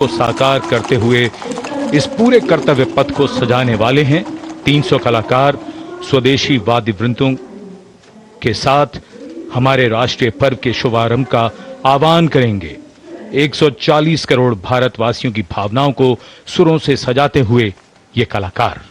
को साकार करते हुए इस पूरे कर्तव्य पथ को सजाने वाले हैं 300 कलाकार स्वदेशी वाद्य वृंदों के साथ हमारे राष्ट्रीय पर्व के शुभारंभ का आह्वान करेंगे। 140 करोड़ भारतवासियों की भावनाओं को सुरों से सजाते हुए ये कलाकार।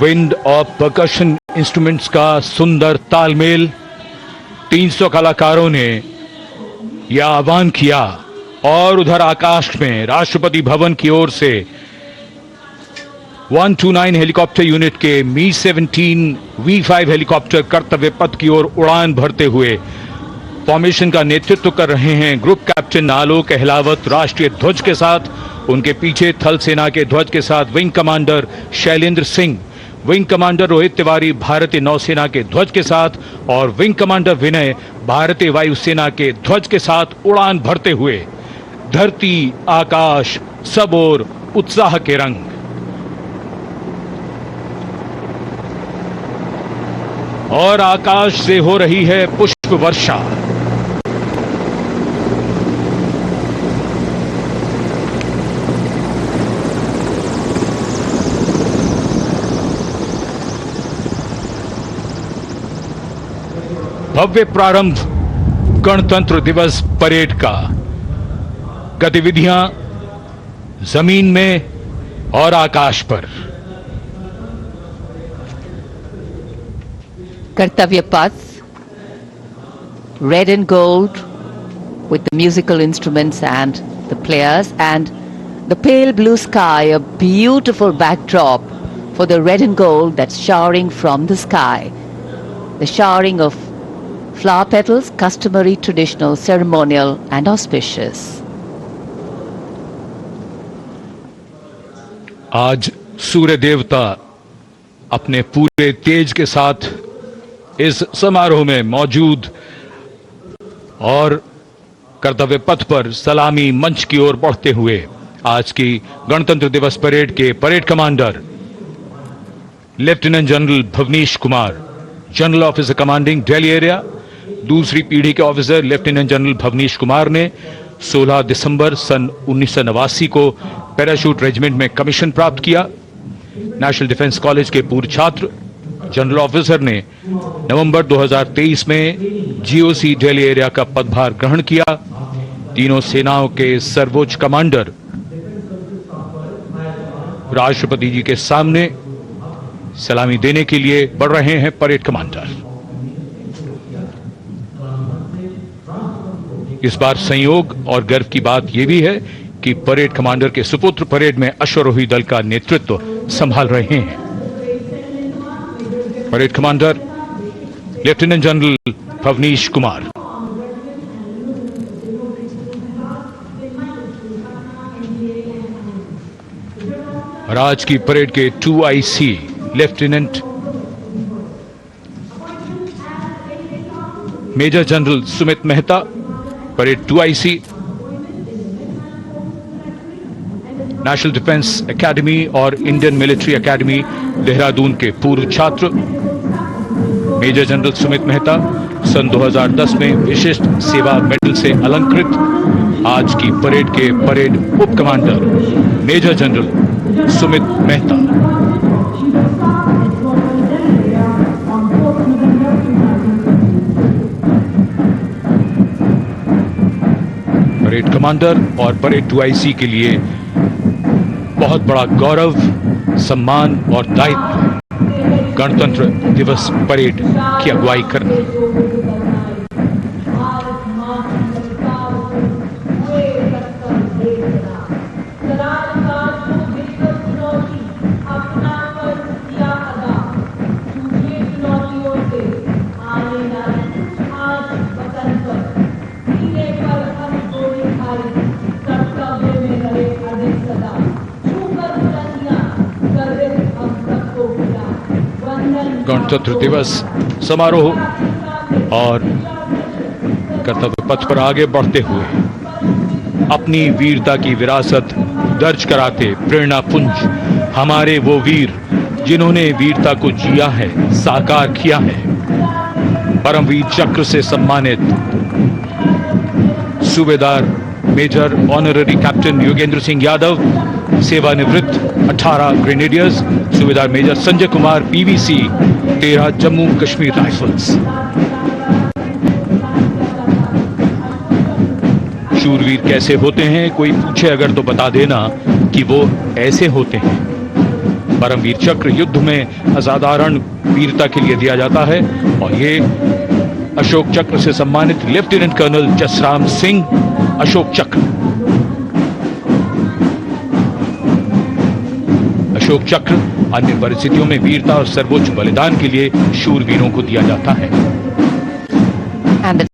विंड और परकशन इंस्ट्रूमेंट्स का सुंदर तालमेल। 300 कलाकारों ने यह आह्वान किया और उधर आकाश में राष्ट्रपति भवन की ओर से 129 हेलीकॉप्टर यूनिट के मी 17 V5 हेलीकॉप्टर कर्तव्य पथ की ओर उड़ान भरते हुए फॉर्मेशन का नेतृत्व कर रहे हैं ग्रुप कैप्टन आलोक अहलावत राष्ट्रीय ध्वज के साथ। उनके पीछे थल सेना के ध्वज के साथ wing commander Shailendra Singh, wing commander Rohit Tiwari भारतीय नौसेना के ध्वज के साथ और विंग कमांडर विनय भारतीय वायुसेना के ध्वज के साथ उड़ान भरते हुए धरती आकाश सब ओर उत्साह के रंग। और आकाश से हो रही है पुष्प वर्षा। भव्य प्रारंभ गणतंत्र दिवस परेड का। गतिविधियां जमीन में और आकाश पर। कर्तव्य पथ, red and gold with the musical instruments and the players, and the pale blue sky, a beautiful backdrop for the red and gold that's showering from the sky. The showering of flower petals, customary, traditional, ceremonial and auspicious. आज सूर्य देवता अपने पूरे तेज के साथ इस समारोह में मौजूद और कर्तव्य पथ पर सलामी मंच की ओर बढ़ते हुए आज की गणतंत्र दिवस परेड के parade commander lieutenant general Bhavnish Kumar, general officer commanding Delhi area, दूसरी पीढ़ी के officer lieutenant general Bhavnish Kumar ने 16 दिसंबर सन 1989 को पैराशूट रेजिमेंट में कमीशन प्राप्त किया। नेशनल डिफेंस कॉलेज के पूर्व छात्र जनरल ऑफिसर ने नवंबर 2023 में जीओसी दिल्ली एरिया का पदभार ग्रहण किया। तीनों सेनाओं के सर्वोच्च कमांडर राष्ट्रपति जी के सामने सलामी देने के लिए बढ़ रहे हैं परेड कमांडर। इस बार संयोग और गर्व की बात यह भी है कि परेड कमांडर के सुपुत्र परेड में अश्वारोही दल का नेतृत्व संभाल रहे हैं। Parade commander lieutenant general Bhavnish Kumar. और आज की परेड के 2IC lieutenant major general Sumit Mehta, parade 2IC, national defence academy और इंडियन मिलिट्री एकेडमी देहरादून के पूर्व छात्र मेजर जनरल सुमित मेहता सन 2010 में विशिष्ट सेवा मेडल से अलंकृत। आज की परेड के परेड उप commander major general Sumit Mehta. Parade commander और परेड 2IC के लिए बहुत बड़ा गौरव, सम्मान और दायित्व गणतंत्र दिवस परेड की अगुवाई करना। गणतंत्र दिवस समारोह और कर्तव्य पथ पर आगे बढ़ते हुए अपनी वीरता की विरासत दर्ज कराते प्रेरणा पुंज हमारे वो वीर जिन्होंने वीरता को जिया है, साकार किया है। परमवीर चक्र से सम्मानित सूबेदार major honorary captain Yogendra Singh Yadav, सेवानिवृत्त 18 ग्रेनेडियर्स, सूबेदार major Sanjay Kumar PVC 13 Jammu Kashmir rifles. शूरवीर कैसे होते हैं, कोई पूछे अगर तो बता देना कि वो ऐसे होते हैं। परमवीर चक्र युद्ध में असाधारण वीरता के लिए दिया जाता है और ये अशोक चक्र से सम्मानित लेफ्टिनेंट कर्नल जसराम सिंह अशोक चक्र। अशोक चक्र अन्य परिस्थितियों में वीरता और सर्वोच्च बलिदान के लिए शूरवीरों को दिया जाता है।